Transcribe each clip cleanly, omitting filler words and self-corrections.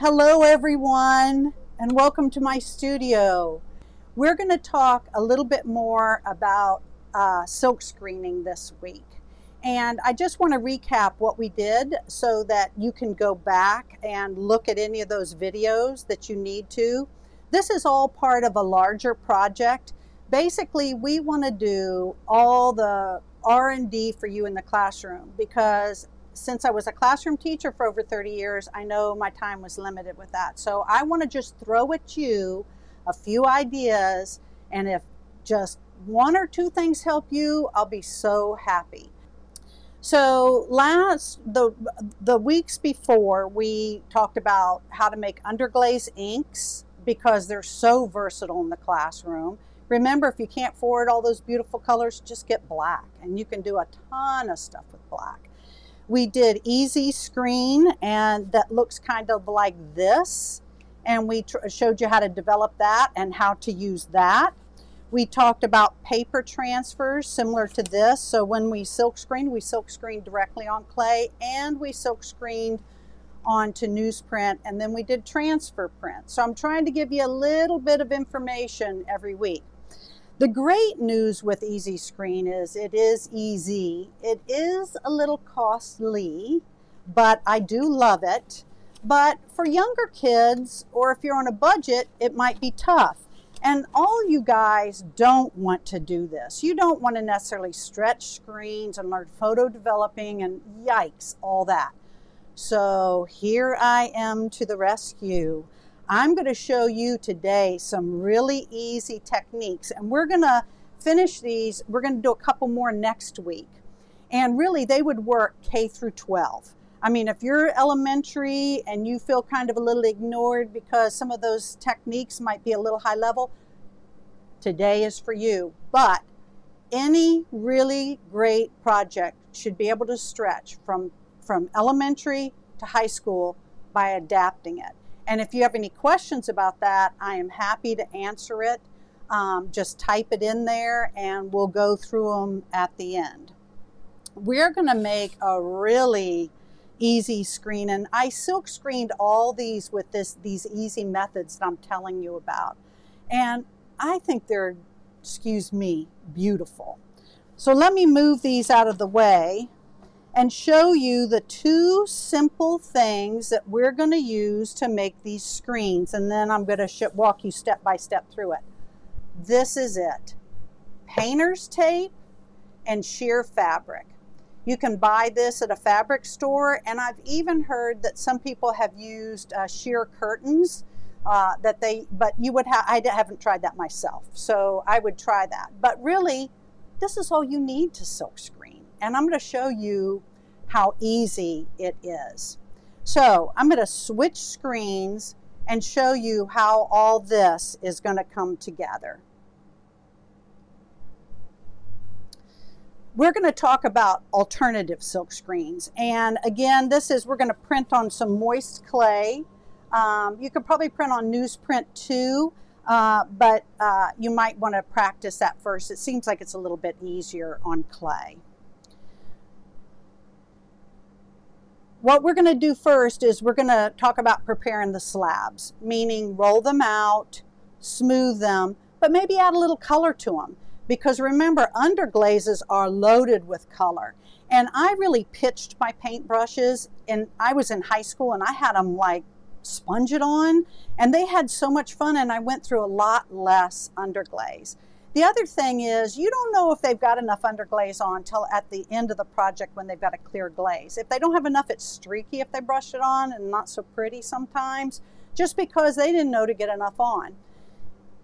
Hello everyone, and welcome to my studio. We're going to talk a little bit more about silk screening this week. And I just want to recap what we did so that you can go back and look at any of those videos that you need to. This is all part of a larger project. Basically, we want to do all the R&D for you in the classroom because since I was a classroom teacher for over 30 years, I know my time was limited with that. So I want to just throw at you a few ideas, and if just one or two things help you, I'll be so happy. So the weeks before, we talked about how to make underglaze inks because they're so versatile in the classroom. Remember, if you can't afford all those beautiful colors, just get black, and you can do a ton of stuff with black. We did easy screen, and that looks kind of like this, and we showed you how to develop that and how to use that. We talked about paper transfers similar to this. So when we silk screen directly on clay, and we silk screened onto newsprint, and then we did transfer print. So I'm trying to give you a little bit of information every week. The great news with Easy Screen is it is easy. It is a little costly, but I do love it. But for younger kids, or if you're on a budget, it might be tough. And all you guys don't want to do this. You don't want to necessarily stretch screens and learn photo developing and yikes, all that. So here I am to the rescue. I'm going to show you today some really easy techniques, and we're going to finish these. We're going to do a couple more next week, and really they would work K through 12. I mean, if you're elementary and you feel kind of a little ignored because some of those techniques might be a little high level, today is for you. But any really great project should be able to stretch from elementary to high school by adapting it. And if you have any questions about that, I am happy to answer it. Just type it in there and we'll go through them at the end. We're going to make a really easy screen, and I silk screened all these with these easy methods that I'm telling you about. And I think they're, excuse me, beautiful. So let me move these out of the way and show you the two simple things that we're going to use to make these screens. And then I'm going to walk you step by step through it. This is it. Painter's tape and sheer fabric. You can buy this at a fabric store, and I've even heard that some people have used sheer curtains but you would have, I haven't tried that myself, so I would try that. But really, this is all you need to silk screen. And I'm going to show you how easy it is. So I'm going to switch screens and show you how all this is going to come together. We're going to talk about alternative silk screens. And again, we're going to print on some moist clay. You could probably print on newsprint too, but you might want to practice that first. It seems like it's a little bit easier on clay. What we're going to do first is we're going to talk about preparing the slabs, meaning roll them out, smooth them, but maybe add a little color to them. Because remember, underglazes are loaded with color. And I really pitched my paintbrushes, and I was in high school and I had them like sponge it on, and they had so much fun, and I went through a lot less underglaze. The other thing is, you don't know if they've got enough underglaze on until at the end of the project when they've got a clear glaze. If they don't have enough, it's streaky if they brush it on and not so pretty sometimes, just because they didn't know to get enough on.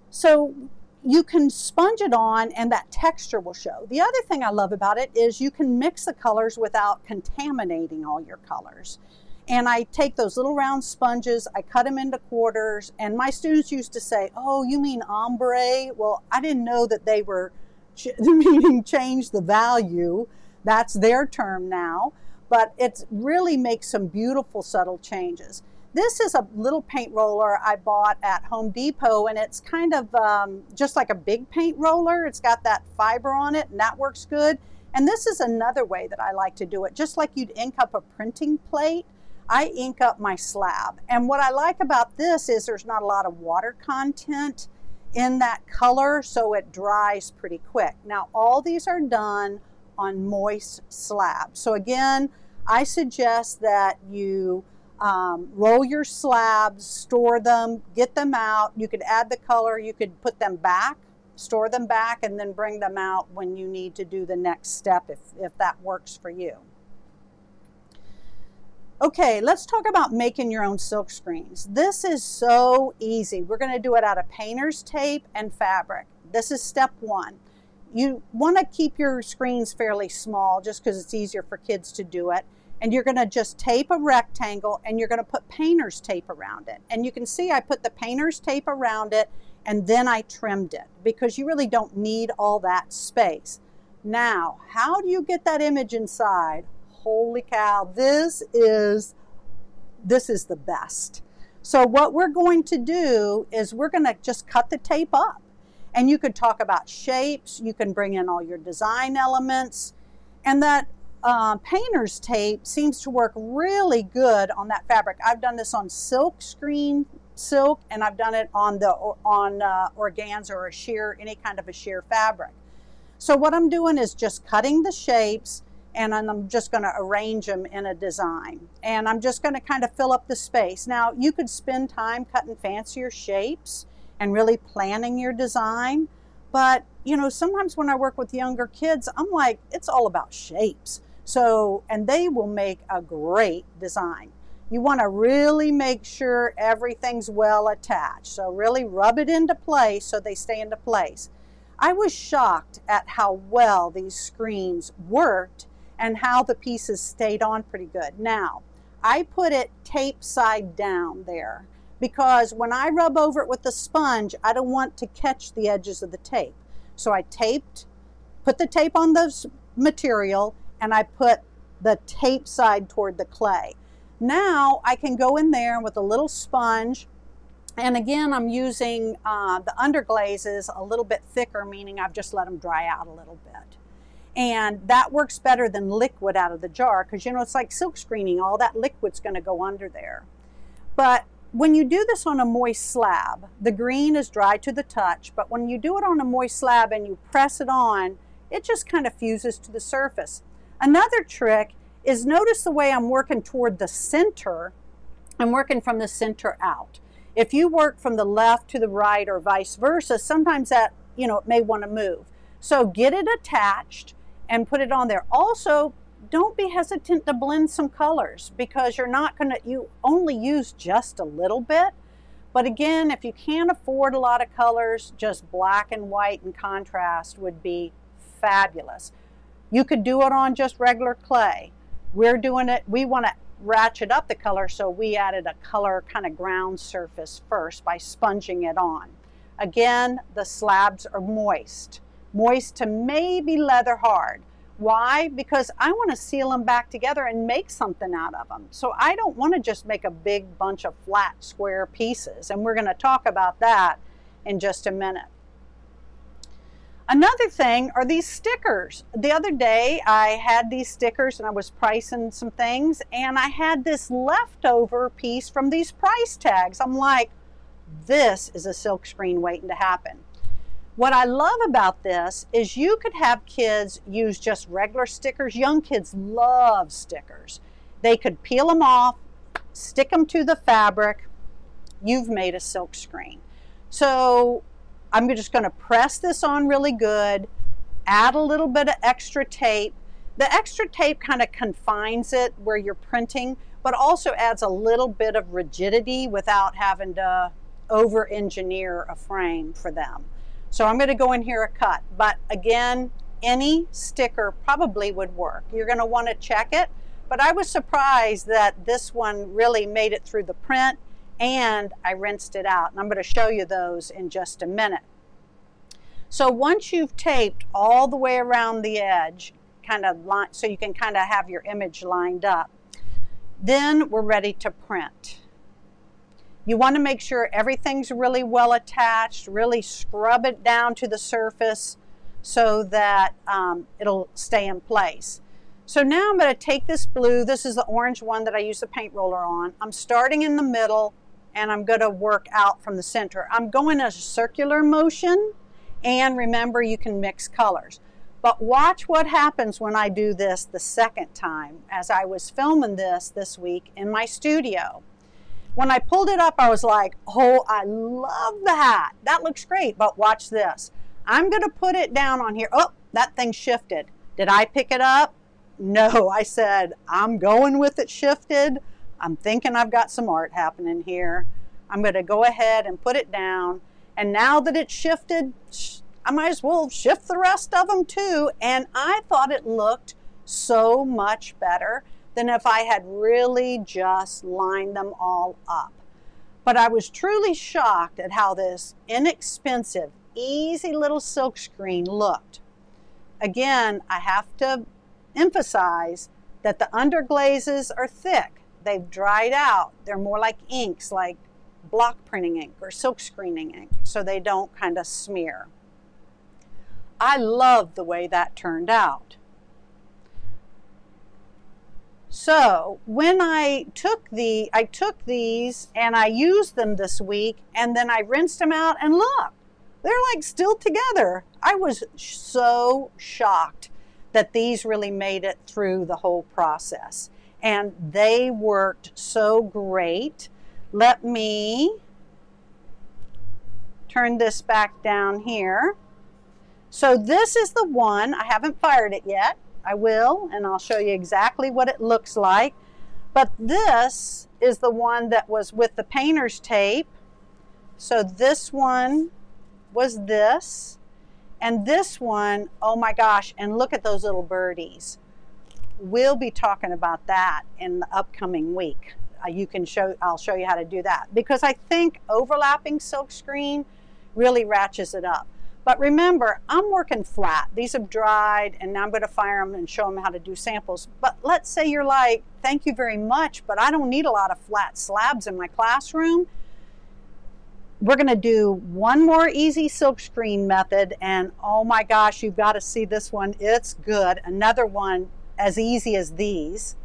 So you can sponge it on and that texture will show. The other thing I love about it is you can mix the colors without contaminating all your colors. And I take those little round sponges, I cut them into quarters, and my students used to say, "Oh, you mean ombre?" Well, I didn't know that they were meaning change the value. That's their term now, but it really makes some beautiful subtle changes. This is a little paint roller I bought at Home Depot, and it's kind of just like a big paint roller. It's got that fiber on it, and that works good. And this is another way that I like to do it. Just like you'd ink up a printing plate, I ink up my slab. And what I like about this is there's not a lot of water content in that color, so it dries pretty quick. Now, all these are done on moist slabs. So again, I suggest that you roll your slabs, store them, get them out. You could add the color, you could put them back, store them back, and then bring them out when you need to do the next step if that works for you. Okay, let's talk about making your own silk screens. This is so easy. We're going to do it out of painter's tape and fabric. This is step one. You want to keep your screens fairly small just because it's easier for kids to do it. And you're going to just tape a rectangle and you're going to put painter's tape around it. And you can see I put the painter's tape around it and then I trimmed it because you really don't need all that space. Now, how do you get that image inside? Holy cow, this is the best. So what we're going to do is we're going to just cut the tape up. And you could talk about shapes, you can bring in all your design elements, and that painter's tape seems to work really good on that fabric. I've done this on silkscreen silk, and I've done it on organza or a sheer, any kind of a sheer fabric. So what I'm doing is just cutting the shapes, and I'm just going to arrange them in a design. And I'm just going to kind of fill up the space. Now, you could spend time cutting fancier shapes and really planning your design. But, you know, sometimes when I work with younger kids, I'm like, it's all about shapes. So, and they will make a great design. You want to really make sure everything's well attached. So really rub it into place so they stay into place. I was shocked at how well these screens worked and how the pieces stayed on pretty good. Now, I put it tape side down there because when I rub over it with the sponge, I don't want to catch the edges of the tape. So I put the tape on the material, and I put the tape side toward the clay. Now I can go in there with a little sponge, and again, I'm using the Underglazes a little bit thicker, meaning I've just let them dry out a little bit. And that works better than liquid out of the jar because, you know, it's like silk screening. All that liquid's going to go under there. But when you do this on a moist slab, the green is dry to the touch, but when you do it on a moist slab and you press it on, it just kind of fuses to the surface. Another trick is notice the way I'm working toward the center. I'm working from the center out. If you work from the left to the right or vice versa, sometimes that, you know, it may want to move. So get it attached and put it on there. Also, don't be hesitant to blend some colors because you only use just a little bit. But again, if you can't afford a lot of colors, just black and white and contrast would be fabulous. You could do it on just regular clay. We're doing it, we want to ratchet up the color, so we added a color kind of ground surface first by sponging it on. Again, the slabs are moist to maybe leather hard. Why? Because I want to seal them back together and make something out of them. So I don't want to just make a big bunch of flat square pieces, and we're going to talk about that in just a minute. Another thing are these stickers. The other day I had these stickers and I was pricing some things, and I had this leftover piece from these price tags. I'm like, this is a silk screen waiting to happen. What I love about this is you could have kids use just regular stickers. Young kids love stickers. They could peel them off, stick them to the fabric. You've made a silk screen. So I'm just going to press this on really good, add a little bit of extra tape. The extra tape kind of confines it where you're printing, but also adds a little bit of rigidity without having to over-engineer a frame for them. So I'm going to go in here a cut, but again, any sticker probably would work. You're going to want to check it, but I was surprised that this one really made it through the print, and I rinsed it out, and I'm going to show you those in just a minute. So once you've taped all the way around the edge, so you can kind of have your image lined up, then we're ready to print. You want to make sure everything's really well attached, really scrub it down to the surface so that it'll stay in place. So now I'm going to take this blue. This is the orange one that I use the paint roller on. I'm starting in the middle and I'm going to work out from the center. I'm going a circular motion, and remember, you can mix colors. But watch what happens when I do this the second time, as I was filming this week in my studio. When I pulled it up, I was like, oh, I love that. That looks great. But watch this. I'm going to put it down on here. Oh, that thing shifted. Did I pick it up? No, I said, I'm going with it shifted. I'm thinking I've got some art happening here. I'm going to go ahead and put it down. And now that it's shifted, I might as well shift the rest of them too. And I thought it looked so much better than if I had really just lined them all up. But I was truly shocked at how this inexpensive, easy little silk screen looked. Again, I have to emphasize that the underglazes are thick. They've dried out. They're more like inks, like block printing ink or silk screening ink, so they don't kind of smear. I love the way that turned out. So when I took these and I used them this week, and then I rinsed them out, and look, they're like still together. I was so shocked that these really made it through the whole process. And they worked so great. Let me turn this back down here. So this is the one. I haven't fired it yet. I will, and I'll show you exactly what it looks like. But this is the one that was with the painter's tape. So this one was this. And this one, oh my gosh, and look at those little birdies. We'll be talking about that in the upcoming week. I'll show you how to do that, because I think overlapping silkscreen really ratchets it up. But remember, I'm working flat. These have dried, and now I'm going to fire them and show them how to do samples. But let's say you're like, thank you very much, but I don't need a lot of flat slabs in my classroom. We're going to do one more easy silkscreen method, and oh my gosh, you've got to see this one. It's good. Another one as easy as these.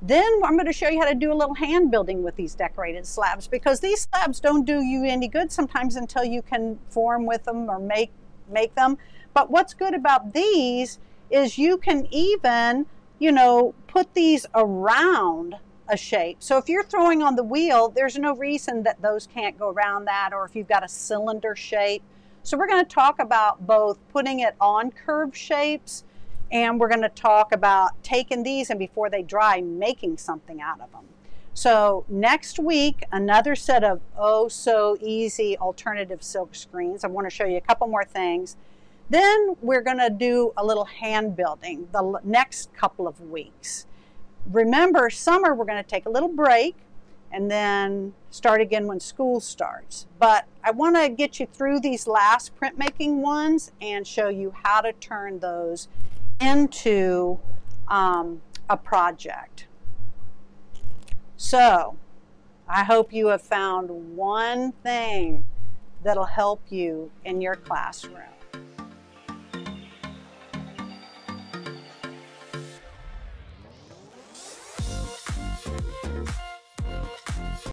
Then I'm going to show you how to do a little hand building with these decorated slabs, because these slabs don't do you any good sometimes until you can form with them or make them. But what's good about these is you can even, put these around a shape. So if you're throwing on the wheel, there's no reason that those can't go around that, or if you've got a cylinder shape. So we're going to talk about both putting it on curved shapes, and we're going to talk about taking these and before they dry, making something out of them. So next week, another set of oh so easy alternative silk screens. I want to show you a couple more things. Then we're going to do a little hand building the next couple of weeks. Remember, summer we're going to take a little break and then start again when school starts. But I want to get you through these last printmaking ones and show you how to turn those into a project. So I hope you have found one thing that'll help you in your classroom.